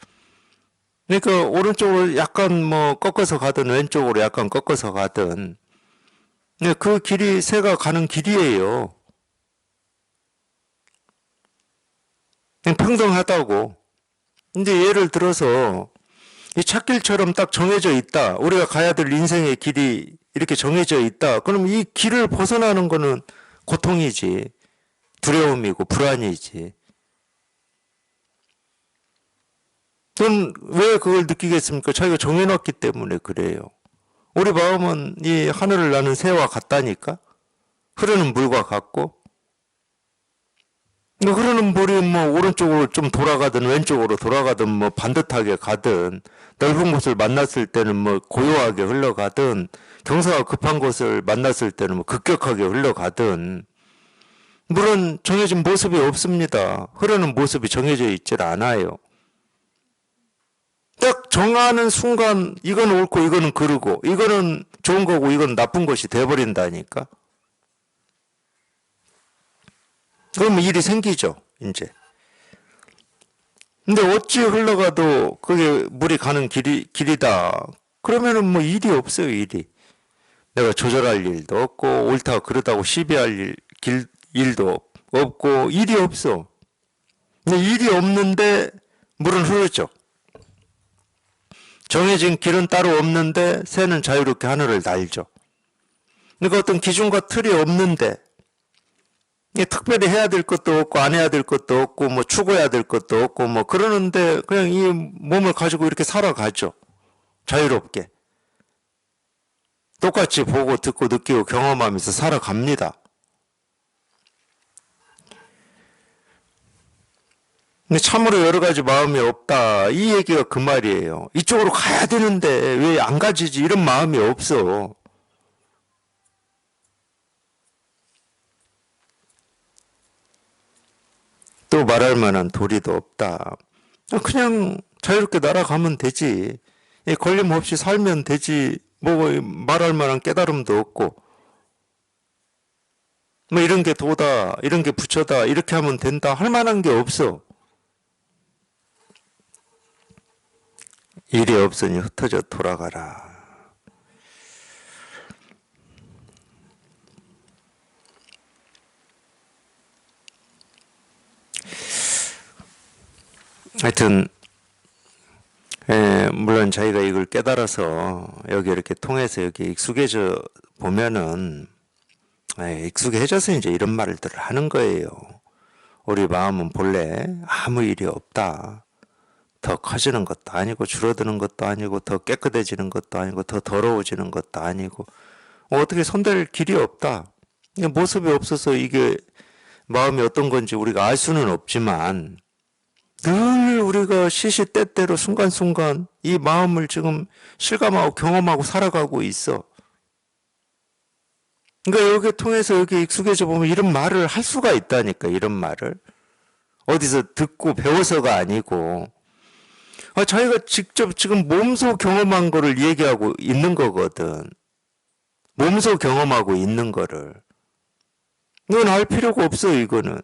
그러니까 오른쪽으로 약간 뭐 꺾어서 가든 왼쪽으로 약간 꺾어서 가든 그 길이 새가 가는 길이에요. 그냥 평등하다고. 근데 예를 들어서 이 찻길처럼 딱 정해져 있다. 우리가 가야 될 인생의 길이 이렇게 정해져 있다. 그럼 이 길을 벗어나는 거는 고통이지. 두려움이고 불안이지. 그럼 왜 그걸 느끼겠습니까? 자기가 정해놨기 때문에 그래요. 우리 마음은 이 하늘을 나는 새와 같다니까? 흐르는 물과 같고, 흐르는 물이 뭐 오른쪽으로 좀 돌아가든 왼쪽으로 돌아가든 뭐 반듯하게 가든 넓은 곳을 만났을 때는 뭐 고요하게 흘러가든 경사가 급한 곳을 만났을 때는 뭐 급격하게 흘러가든 물은 정해진 모습이 없습니다. 흐르는 모습이 정해져 있질 않아요. 딱 정하는 순간 이건 옳고 이거는 그르고 이거는 좋은 거고 이건 나쁜 것이 돼버린다니까. 그럼 일이 생기죠, 이제. 근데 어찌 흘러가도 그게 물이 가는 길이다. 그러면은 뭐 일이 없어요, 일이. 내가 조절할 일도 없고, 옳다, 그르다고 시비할 일도 없고, 일이 없어. 근데 일이 없는데 물은 흐르죠. 정해진 길은 따로 없는데 새는 자유롭게 하늘을 날죠. 그러니까 어떤 기준과 틀이 없는데 특별히 해야 될 것도 없고 안 해야 될 것도 없고 뭐 추구해야 될 것도 없고 뭐 그러는데 그냥 이 몸을 가지고 이렇게 살아가죠. 자유롭게. 똑같이 보고 듣고 느끼고 경험하면서 살아갑니다. 근데 참으로 여러 가지 마음이 없다. 이 얘기가 그 말이에요. 이쪽으로 가야 되는데 왜 안 가지지? 이런 마음이 없어. 또 말할 만한 도리도 없다. 그냥 자유롭게 날아가면 되지. 걸림 없이 살면 되지. 뭐 말할 만한 깨달음도 없고. 뭐 이런 게 도다, 이런 게 부처다, 이렇게 하면 된다 할 만한 게 없어. 일이 없으니 흩어져 돌아가라. 하여튼 물론 자기가 이걸 깨달아서 여기 이렇게 통해서 여기 익숙해져 보면은 익숙해져서 이제 이런 말들을 하는 거예요. 우리 마음은 본래 아무 일이 없다. 더 커지는 것도 아니고 줄어드는 것도 아니고 더 깨끗해지는 것도 아니고 더 더러워지는 것도 아니고 어떻게 손댈 길이 없다. 모습이 없어서 이게 마음이 어떤 건지 우리가 알 수는 없지만 늘 우리가 시시때때로 순간순간 이 마음을 지금 실감하고 경험하고 살아가고 있어. 그러니까 여기 통해서 여기 익숙해져 보면 이런 말을 할 수가 있다니까. 이런 말을 어디서 듣고 배워서가 아니고 자기가 직접 지금 몸소 경험한 거를 얘기하고 있는 거거든. 몸소 경험하고 있는 거를. 이건 알 필요가 없어. 이거는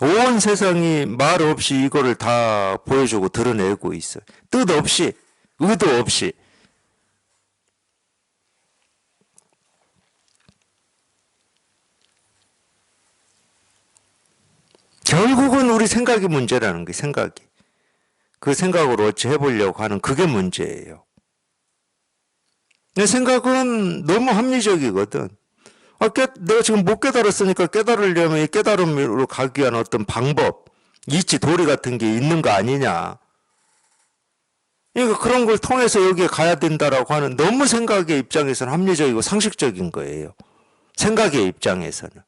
온 세상이 말 없이 이거를 다 보여주고 드러내고 있어. 뜻 없이, 의도 없이. 결국은 우리 생각이 문제라는 게 생각이. 그 생각으로 어찌 해보려고 하는 그게 문제예요. 내 생각은 너무 합리적이거든. 내가 지금 못 깨달았으니까 깨달으려면 이 깨달음으로 가기 위한 어떤 방법, 이치, 도리 같은 게 있는 거 아니냐. 그러니까 그런 걸 통해서 여기에 가야 된다라고 하는 너무 생각의 입장에서는 합리적이고 상식적인 거예요. 생각의 입장에서는.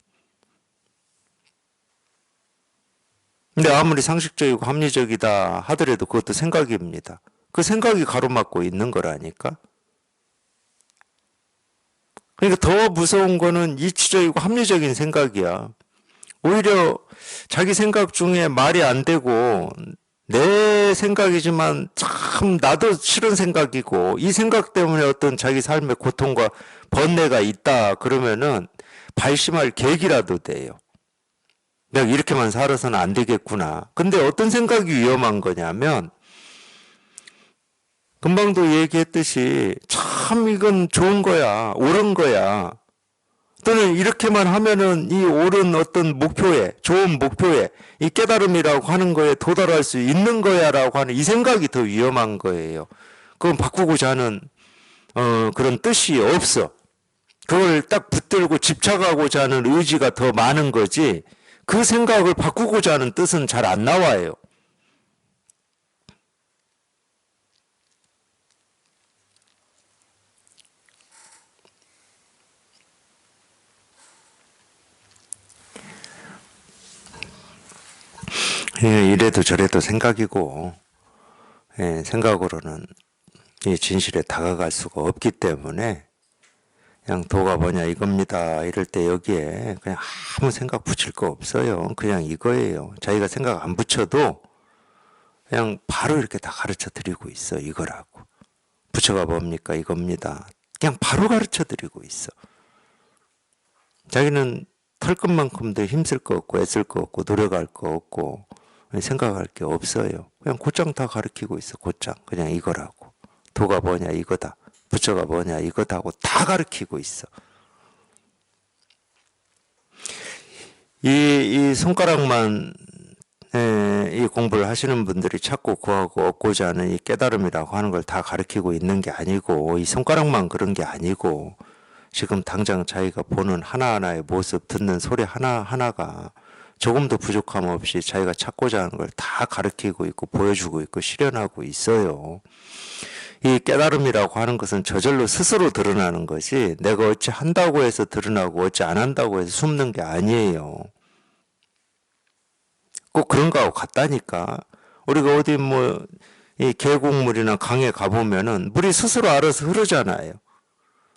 근데 아무리 상식적이고 합리적이다 하더라도 그것도 생각입니다. 그 생각이 가로막고 있는 거라니까. 그러니까 더 무서운 거는 이치적이고 합리적인 생각이야. 오히려 자기 생각 중에 말이 안 되고 내 생각이지만 참 나도 싫은 생각이고 이 생각 때문에 어떤 자기 삶의 고통과 번뇌가 있다 그러면은 발심할 계기라도 돼요. 내가 이렇게만 살아서는 안 되겠구나. 근데 어떤 생각이 위험한 거냐면 금방도 얘기했듯이 참 이건 좋은 거야, 옳은 거야. 또는 이렇게만 하면은 이 옳은 어떤 목표에, 좋은 목표에, 이 깨달음이라고 하는 거에 도달할 수 있는 거야라고 하는 이 생각이 더 위험한 거예요. 그건 바꾸고자 하는 그런 뜻이 없어. 그걸 딱 붙들고 집착하고자 하는 의지가 더 많은 거지, 그 생각을 바꾸고자 하는 뜻은 잘 안 나와요. 예, 이래도 저래도 생각이고, 예, 생각으로는 이 진실에 다가갈 수가 없기 때문에 그냥 도가 뭐냐 이겁니다. 이럴 때 여기에 그냥 아무 생각 붙일 거 없어요. 그냥 이거예요. 자기가 생각 안 붙여도 그냥 바로 이렇게 다 가르쳐 드리고 있어. 이거라고. 부처가 뭡니까? 이겁니다. 그냥 바로 가르쳐 드리고 있어. 자기는 털끝만큼도 힘쓸 거 없고 애쓸 거 없고 노력할 거 없고 생각할 게 없어요. 그냥 곧장 다 가르치고 있어. 곧장. 그냥 이거라고. 도가 뭐냐 이거다. 부처가 뭐냐 이거다 하고 다 가르치고 있어. 이 손가락만 이 공부를 하시는 분들이 찾고 구하고 얻고자 하는 이 깨달음이라고 하는 걸 다 가르치고 있는 게 아니고, 이 손가락만 그런 게 아니고, 지금 당장 자기가 보는 하나하나의 모습, 듣는 소리 하나하나가 조금도 부족함 없이 자기가 찾고자 하는 걸 다 가르치고 있고 보여주고 있고 실현하고 있어요. 이 깨달음이라고 하는 것은 저절로 스스로 드러나는 것이 내가 어찌 한다고 해서 드러나고 어찌 안 한다고 해서 숨는 게 아니에요. 꼭 그런 거하고 같다니까. 우리가 어디 이 계곡물이나 강에 가보면은 물이 스스로 알아서 흐르잖아요.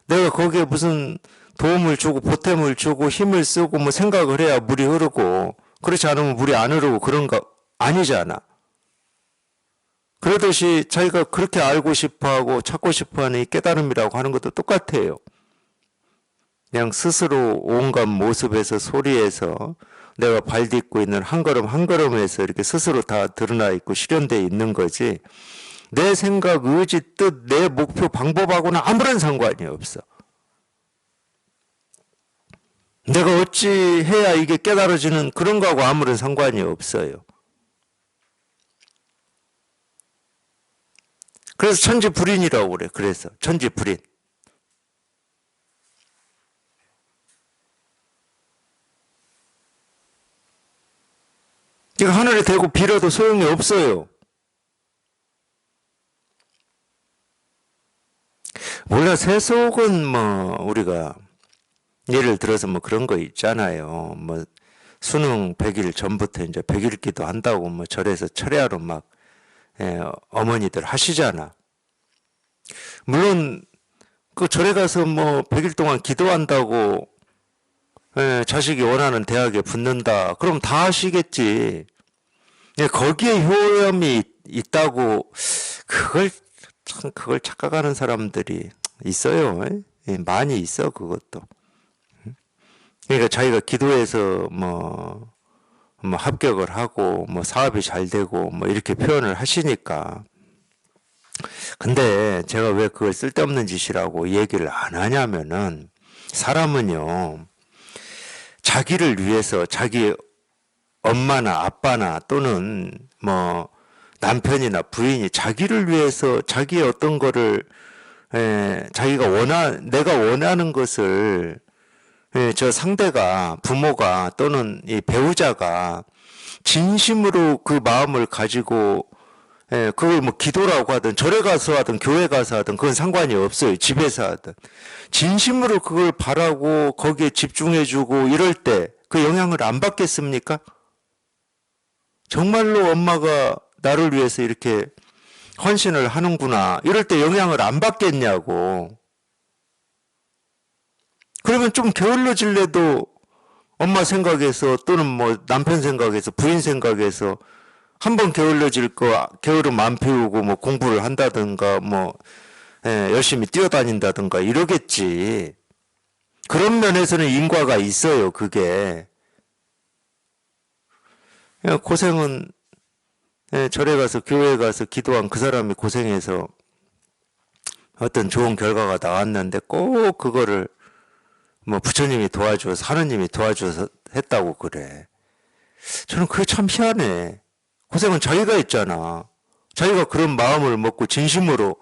내가 거기에 무슨 도움을 주고 보탬을 주고 힘을 쓰고 뭐 생각을 해야 물이 흐르고, 그렇지 않으면 물이 안 흐르고 그런 거 아니잖아. 그러듯이 자기가 그렇게 알고 싶어하고 찾고 싶어하는 이 깨달음이라고 하는 것도 똑같아요. 그냥 스스로 온갖 모습에서 소리에서 내가 발 딛고 있는 한 걸음 한 걸음에서 이렇게 스스로 다 드러나 있고 실현되어 있는 거지, 내 생각, 의지, 뜻, 내 목표, 방법하고는 아무런 상관이 없어. 내가 어찌 해야 이게 깨달아지는 그런 거하고 아무런 상관이 없어요. 그래서 천지불인이라고 그래. 그래서 천지불인. 이거 하늘에 대고 빌어도 소용이 없어요. 몰라, 세속은 우리가 예를 들어서 그런 거 있잖아요. 수능 100일 전부터 이제 100일 기도 한다고 절에서 철야로 어머니들 하시잖아. 물론 그 절에 가서 100일 동안 기도한다고 자식이 원하는 대학에 붙는다, 그럼 다 하시겠지. 거기에 효험이 있다고 그걸 착각하는 사람들이 있어요. 많이 있어, 그것도. 그러니까 자기가 기도해서 합격을 하고 사업이 잘 되고 이렇게 표현을 하시니까. 근데 제가 왜 그걸 쓸데없는 짓이라고 얘기를 안 하냐면은, 사람은요, 자기를 위해서 자기 엄마나 아빠나 또는 남편이나 부인이 자기를 위해서 자기의 어떤 거를 내가 원하는 것을 저 상대가, 부모가 또는 이 배우자가 진심으로 그 마음을 가지고 그걸 기도라고 하든 절에 가서 하든 교회 가서 하든 그건 상관이 없어요. 집에서 하든 진심으로 그걸 바라고 거기에 집중해주고 이럴 때 그 영향을 안 받겠습니까? 정말로 엄마가 나를 위해서 이렇게 헌신을 하는구나, 이럴 때 영향을 안 받겠냐고. 그러면 좀 게을러질래도 엄마 생각에서 또는 남편 생각에서 부인 생각에서 한번 게을러질 거 게으름 안 피우고 공부를 한다든가 열심히 뛰어다닌다든가 이러겠지. 그런 면에서는 인과가 있어요. 그게 고생은 절에 가서 교회에 가서 기도한 그 사람이 고생해서 어떤 좋은 결과가 나왔는데 꼭 그거를 뭐 부처님이 도와줘서 하느님이 도와줘서 했다고 그래. 저는 그게 참 희한해. 고생은 자기가 했잖아. 자기가 그런 마음을 먹고 진심으로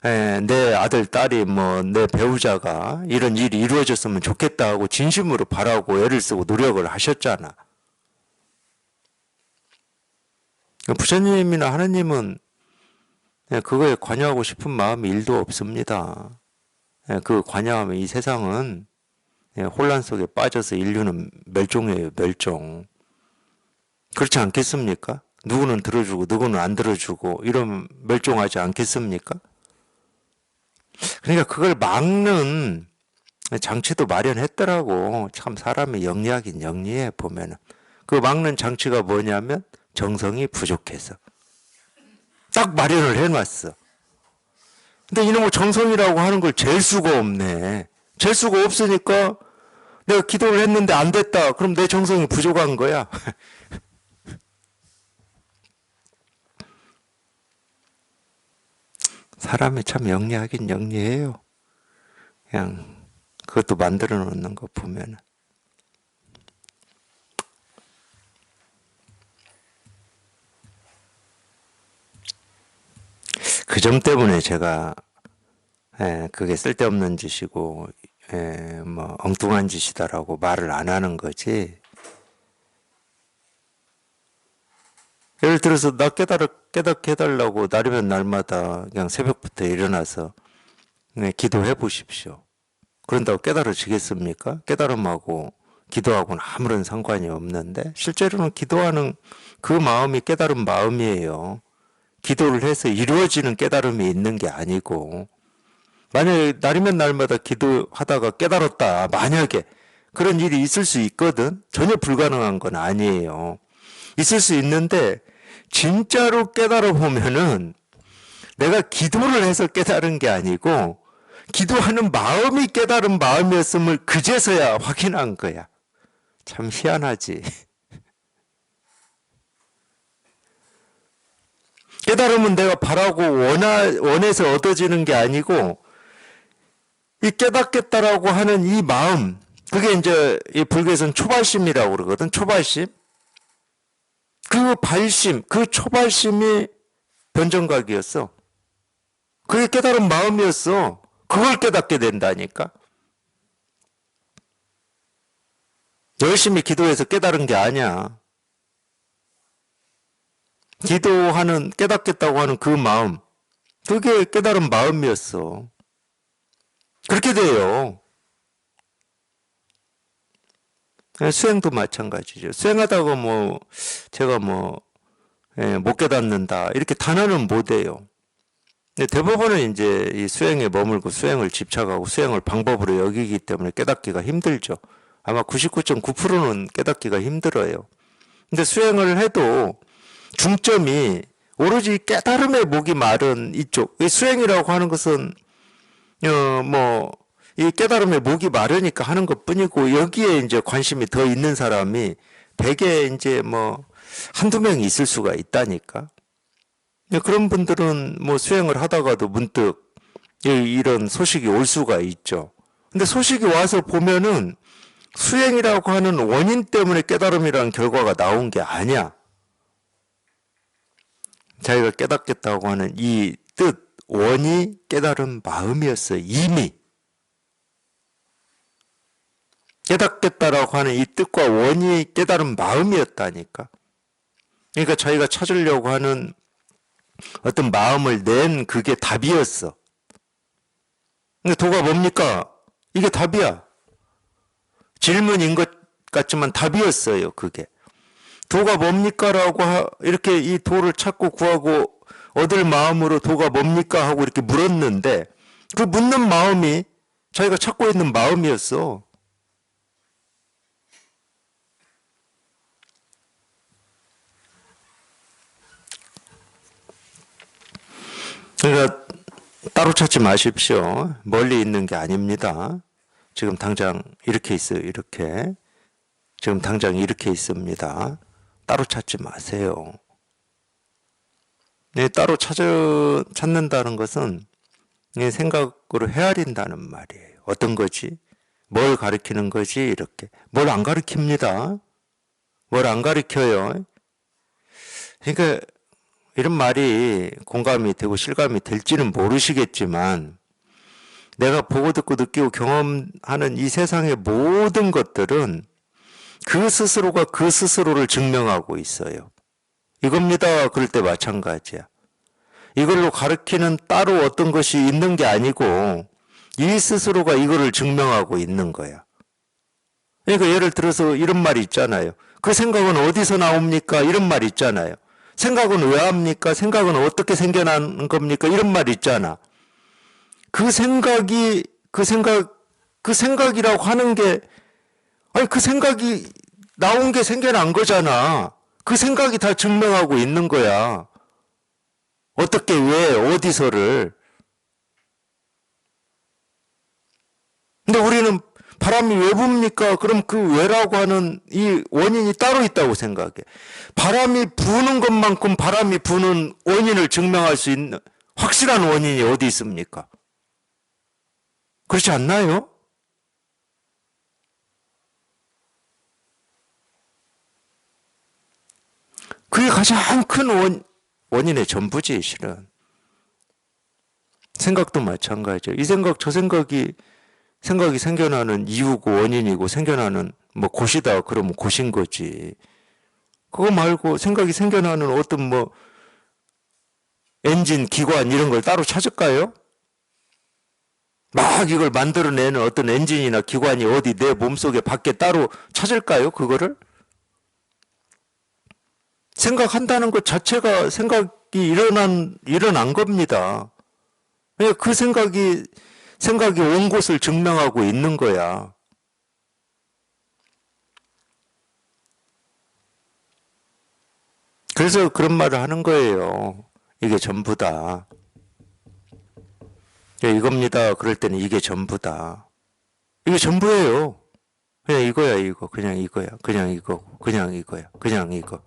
내 아들, 딸이 뭐 내 배우자가 이런 일이 이루어졌으면 좋겠다 하고 진심으로 바라고 애를 쓰고 노력을 하셨잖아. 부처님이나 하느님은 그거에 관여하고 싶은 마음이 1도 없습니다. 그 관여하면 이 세상은 혼란 속에 빠져서 인류는 멸종이에요, 멸종. 그렇지 않겠습니까? 누구는 들어주고 누구는 안 들어주고 이러면 멸종하지 않겠습니까? 그러니까 그걸 막는 장치도 마련했더라고. 참 사람이 영리하긴 영리해 보면은. 그 막는 장치가 뭐냐면 정성이 부족해서. 딱 마련을 해놨어. 근데 이놈의 정성이라고 하는 걸 잴 수가 없네. 잴 수가 없으니까 내가 기도를 했는데 안 됐다. 그럼 내 정성이 부족한 거야. 사람이 참 영리하긴 영리해요. 그냥 그것도 만들어 놓는 거 보면은. 그 점 때문에 제가 그게 쓸데없는 짓이고 뭐 엉뚱한 짓이다라고 말을 안 하는 거지. 예를 들어서 나 깨닫게 해달라고 날이면 날마다 그냥 새벽부터 일어나서 기도해 보십시오. 그런다고 깨달아지겠습니까? 깨달음하고 기도하고는 아무런 상관이 없는데 실제로는 기도하는 그 마음이 깨달은 마음이에요. 기도를 해서 이루어지는 깨달음이 있는 게 아니고, 만약에 날이면 날마다 기도하다가 깨달았다, 만약에 그런 일이 있을 수 있거든. 전혀 불가능한 건 아니에요. 있을 수 있는데 진짜로 깨달아 보면은 내가 기도를 해서 깨달은 게 아니고 기도하는 마음이 깨달은 마음이었음을 그제서야 확인한 거야. 참 희한하지. 깨달음은 내가 바라고 원해서 얻어지는 게 아니고 이 깨닫겠다라고 하는 이 마음, 그게 이제 이 불교에서는 초발심이라고 그러거든. 초발심. 그 발심, 그 초발심이 변정각이었어. 그게 깨달은 마음이었어. 그걸 깨닫게 된다니까. 열심히 기도해서 깨달은 게 아니야. 기도하는, 깨닫겠다고 하는 그 마음, 그게 깨달은 마음이었어. 그렇게 돼요. 수행도 마찬가지죠. 수행하다가 제가 못 깨닫는다. 이렇게 단언은 못 해요. 근데 대부분은 이제 이 수행에 머물고 수행을 집착하고 수행을 방법으로 여기기 때문에 깨닫기가 힘들죠. 아마 99.9%는 깨닫기가 힘들어요. 근데 수행을 해도 중점이 오로지 깨달음의 목이 마른 이쪽. 이 수행이라고 하는 것은 이 깨달음의 목이 마르니까 하는 것 뿐이고, 여기에 이제 관심이 더 있는 사람이 대개 이제 한두 명 있을 수가 있다니까. 그런 분들은 수행을 하다가도 문득 이런 소식이 올 수가 있죠. 근데 소식이 와서 보면은 수행이라고 하는 원인 때문에 깨달음이라는 결과가 나온 게 아니야. 자기가 깨닫겠다고 하는 이 뜻, 원이 깨달은 마음이었어요. 이미. 깨닫겠다라고 하는 이 뜻과 원이 깨달은 마음이었다니까. 그러니까 자기가 찾으려고 하는 어떤 마음을 낸 그게 답이었어. 근데 도가 뭡니까? 이게 답이야. 질문인 것 같지만 답이었어요, 그게. 도가 뭡니까? 라고 이렇게 이 도를 찾고 구하고 얻을 마음으로 도가 뭡니까? 하고 이렇게 물었는데 그 묻는 마음이 자기가 찾고 있는 마음이었어. 그러니까 따로 찾지 마십시오. 멀리 있는 게 아닙니다. 지금 당장 이렇게 있어요. 이렇게. 지금 당장 이렇게 있습니다. 따로 찾지 마세요. 따로 찾는다는 것은 생각으로 헤아린다는 말이에요. 어떤 거지? 뭘 가르치는 거지? 이렇게. 뭘 안 가르칩니다. 뭘 안 가르쳐요. 그러니까 이런 말이 공감이 되고 실감이 될지는 모르시겠지만 내가 보고 듣고 느끼고 경험하는 이 세상의 모든 것들은 그 스스로가 그 스스로를 증명하고 있어요. 이겁니다. 그럴 때 마찬가지야. 이걸로 가르치는 따로 어떤 것이 있는 게 아니고 이 스스로가 이거를 증명하고 있는 거야. 그러니까 예를 들어서 이런 말이 있잖아요. 그 생각은 어디서 나옵니까? 이런 말 있잖아요. 생각은 왜 합니까? 생각은 어떻게 생겨나는 겁니까? 이런 말 있잖아. 그 생각이라고 하는 게, 아니, 그 생각이 나온 게 생겨난 거잖아. 그 생각이 다 증명하고 있는 거야. 어떻게, 왜, 어디서를. 근데 우리는 바람이 왜 붑니까? 그럼 그 왜라고 하는 이 원인이 따로 있다고 생각해. 바람이 부는 것만큼 바람이 부는 원인을 증명할 수 있는 확실한 원인이 어디 있습니까? 그렇지 않나요? 그게 가장 큰 원인의 전부지, 실은. 생각도 마찬가지죠. 이 생각, 저 생각이 생겨나는 이유고 원인이고 생겨나는 뭐 곳이다 그러면 곳인 거지. 그거 말고 생각이 생겨나는 어떤 뭐 엔진, 기관 이런 걸 따로 찾을까요? 막 이걸 만들어내는 어떤 엔진이나 기관이 어디 내 몸속에 밖에 따로 찾을까요? 그거를? 생각한다는 것 자체가 생각이 일어난 겁니다. 그 생각이 온 곳을 증명하고 있는 거야. 그래서 그런 말을 하는 거예요. 이게 전부다. 이겁니다. 그럴 때는 이게 전부다. 이게 전부예요. 그냥 이거야, 이거. 그냥 이거야. 그냥 이거. 그냥 이거야. 그냥 이거.